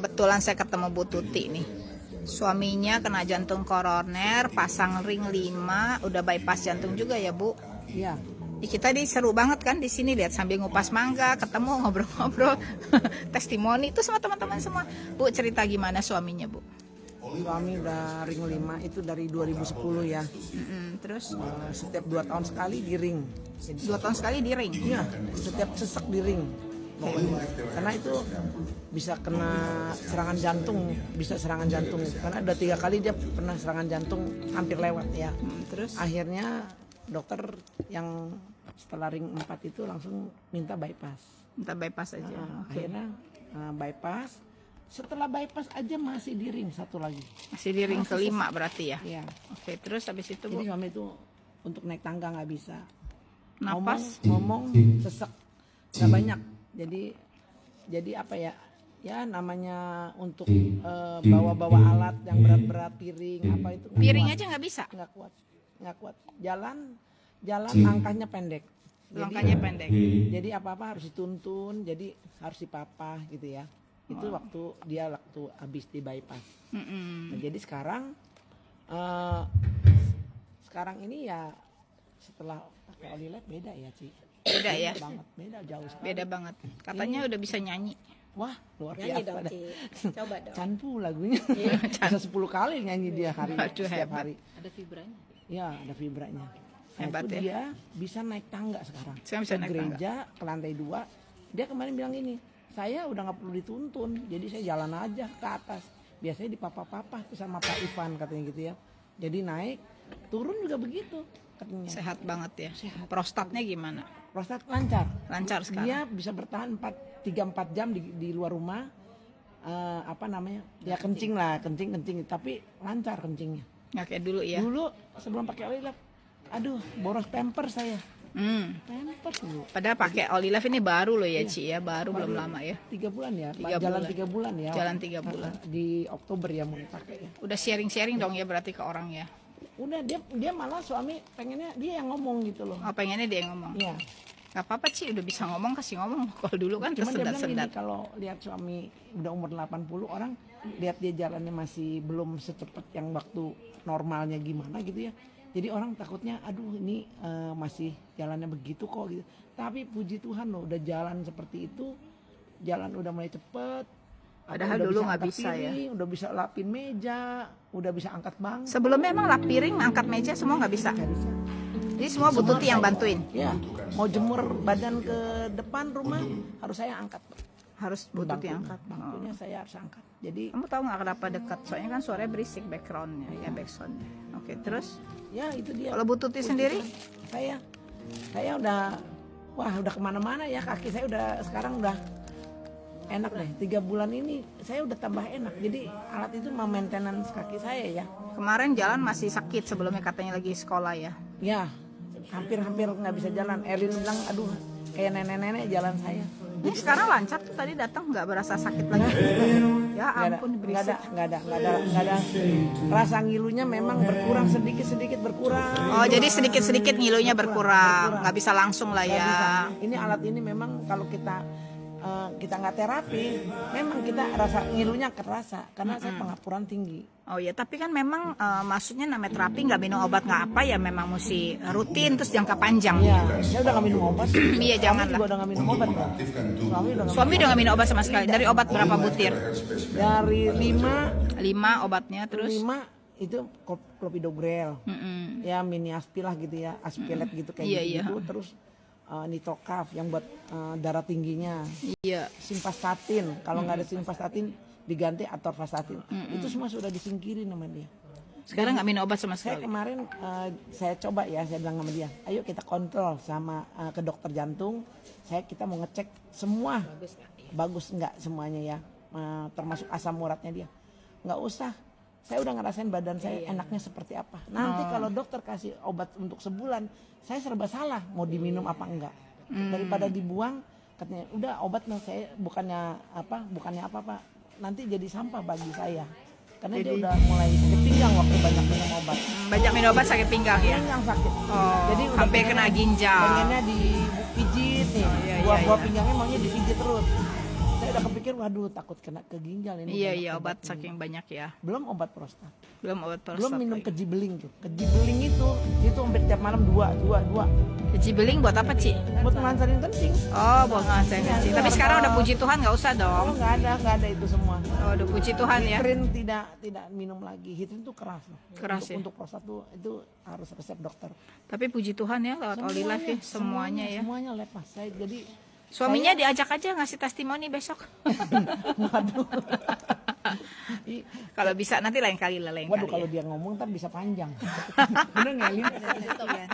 Kebetulan saya ketemu Bu Tuti nih. Suaminya kena jantung koroner, pasang ring 5, udah bypass jantung juga ya, Bu? Iya. Kita seru banget kan di sini, lihat sambil ngupas mangga, ketemu ngobrol-ngobrol, testimoni itu sama teman-teman semua. Bu, cerita gimana suaminya, Bu? Suami udah ring 5 itu dari 2010 ya. Terus Setiap 2 tahun sekali di ring. 2 tahun sekali di ring. Iya, setiap sesek di ring. Karena itu bisa kena serangan jantung, karena ada 3 kali dia pernah serangan jantung hampir lewat ya. Terus Akhirnya dokter yang setelah ring 4 itu langsung minta bypass. minta bypass aja. Akhirnya bypass. Setelah bypass aja masih di ring satu lagi. Masih di ring kelima berarti ya. Iya. Oke, terus habis itu, Bu, Jadi suami itu untuk naik tangga nggak bisa. napas. Ngomong sesek nggak banyak. Jadi apa ya? Ya namanya untuk bawa-bawa alat yang berat-berat, piring apa itu. nggak Piring kuat. aja nggak bisa. Nggak kuat. Jalan langkahnya pendek. Langkahnya pendek. Jadi apa-apa harus dituntun. Jadi harus dipapah gitu ya. Itu waktu habis di bypass. Nah, jadi sekarang ini ya setelah pakai oli led beda ya, Ci. Beda ya. Banget, beda jauh sekali. Beda banget. Katanya udah bisa nyanyi. Wah, luar Nyanyi biasa. dong, Ci. Coba dong. Canpu lagunya. Bisa 10 kali nyanyi dia Aduh, setiap hebat. hari. Ada vibranya. Ya, ada vibranya. Hebat itu ya. dia bisa naik tangga sekarang. Sekarang bisa Ke naik gereja ke lantai 2. Dia kemarin bilang gini, saya udah nggak perlu dituntun, jadi saya jalan aja ke atas. Biasanya di papa-papa tuh sama Pak Ivan katanya gitu ya. Jadi naik, turun juga begitu katanya. Sehat banget ya. Sehat. Prostatnya gimana? Prostat lancar. Lancar sekarang. Dia bisa bertahan 3-4 jam di luar rumah. Ya kencing, tapi lancar kencingnya. Nggak kayak dulu ya. Dulu sebelum pakai oli lab, aduh boros pamper saya. Pampers dulu. Padahal pakai Olive ini baru loh ya, Ci ya, baru belum lama ya. 3 bulan ya, 3 jalan bulan. 3 bulan ya. Jalan 3 bulan. Di Oktober ya mau dipakai ya. Udah sharing-sharing dong ya berarti ke orang ya. Udah dia malah suami pengennya dia yang ngomong gitu loh. Oh, pengennya dia yang ngomong. Iya. Gak apa-apa, Ci, udah bisa ngomong, kasih ngomong. Kalau dulu kan Cuman dia bilang gini, tersendat-sendat. kalau lihat suami udah umur 80 orang lihat dia jalannya masih belum secepat yang waktu normalnya gimana gitu ya. Jadi orang takutnya aduh ini masih jalannya begitu kok gitu. Tapi puji Tuhan loh udah jalan seperti itu. Jalan udah mulai cepet. Padahal Udah dulu bisa nggak angkat bisa ya. piring, udah bisa lapin meja, udah bisa angkat bangku. Sebelumnya emang lap piring, angkat meja semua nggak bisa. Nggak bisa. Jadi semua Bu Tuti yang bantuin. Ya, mau jemur badan ke depan rumah harus saya angkat. Harus Bu Tuti angkat. Bangkunya saya harus angkat. Jadi Kamu tahu nggak kenapa dekat? Soalnya kan suaranya berisik backgroundnya, ya backsoundnya. Oke, terus ya itu dia. kalau Bu Tuti sendiri? Saya udah udah kemana-mana ya, kaki saya udah sekarang udah enak deh. 3 bulan ini saya udah tambah enak. Jadi alat itu maintenance kaki saya ya. Kemarin jalan masih sakit, sebelumnya katanya lagi sekolah ya. Ya hampir nggak bisa jalan. Erlin bilang aduh kayak nenek-nenek jalan saya. Ini sekarang lancar tuh, tadi datang nggak berasa sakit lagi. Ya ampun, berisik. Nggak ada. Rasa ngilunya memang berkurang sedikit berkurang. Oh, jadi sedikit-sedikit ngilunya berkurang. Nggak bisa langsung lah Nggak ya. bisa. Ini alat ini memang kalau kita nggak terapi, memang kita rasa ngilunya kerasa karena saya pengapuran tinggi. Oh ya, tapi kan memang maksudnya namanya terapi nggak minum obat nggak apa ya, memang mesti rutin terus jangka panjang. Iya, saya udah nggak minum obat. Iya, jangan Suami juga udah nggak minum obat. Suami udah nggak minum obat sama sekali. Dari obat berapa butir? Dari 5 obatnya, terus 5 itu clopidogrel, ya mini aspilah gitu ya, aspilet gitu kayak Iya, gitu. Terus nitrokaf yang buat darah tingginya. iya. Simvastatin, kalau nggak ada simvastatin diganti atorvastatin. Itu semua sudah disingkirin sama dia. Sekarang nggak minum obat sama Saya sekali. kemarin saya coba ya, saya bilang sama dia, ayo kita kontrol sama ke dokter jantung. Kita mau ngecek semua bagus nggak semuanya ya, termasuk asam uratnya dia. Nggak usah, saya udah ngerasain badan saya enaknya seperti apa. Nanti kalau dokter kasih obat untuk sebulan, saya serba salah mau diminum apa enggak. Daripada dibuang, katanya udah obat saya bukannya apa nanti jadi sampah bagi saya. Karena dia udah mulai sakit pinggang waktu banyak minum obat. Banyak minum obat sakit pinggang ya. Pinggang sakit. Oh, Jadi udah sampai kena ginjal. Pengennya dipijit nih. Iya, Buah iya. pinggangnya maunya dipijit terus. Saya udah kepikir, waduh takut kena ke ginjal ini. Iya banyak iya obat ini. saking banyak ya. Belum obat prostat. Belum obat prostat. Belum minum lagi. kejibeling tuh. Kejibeling itu hampir tiap malam dua. Kejibeling buat apa, Ci? Buat ngelancarin kencing. Oh, buat ngerasain kencing. Tapi sekarang udah puji Tuhan nggak usah Oh, dong. nggak ada itu semua. Oh, udah puji Tuhan ya. Hitrin tidak minum lagi. Hitrin tuh keras loh. Keras ya? Untuk prostat tuh itu harus resep dokter. Tapi puji Tuhan ya lewat Oli Life ya semuanya ya. Semuanya lepas. Saya jadi Suaminya diajak aja ngasih testimoni besok. waduh. Kalau bisa nanti lain kali lah lain Waduh kali. kalau Ya. dia ngomong ntar bisa panjang. Bener nggak Lin? Iya.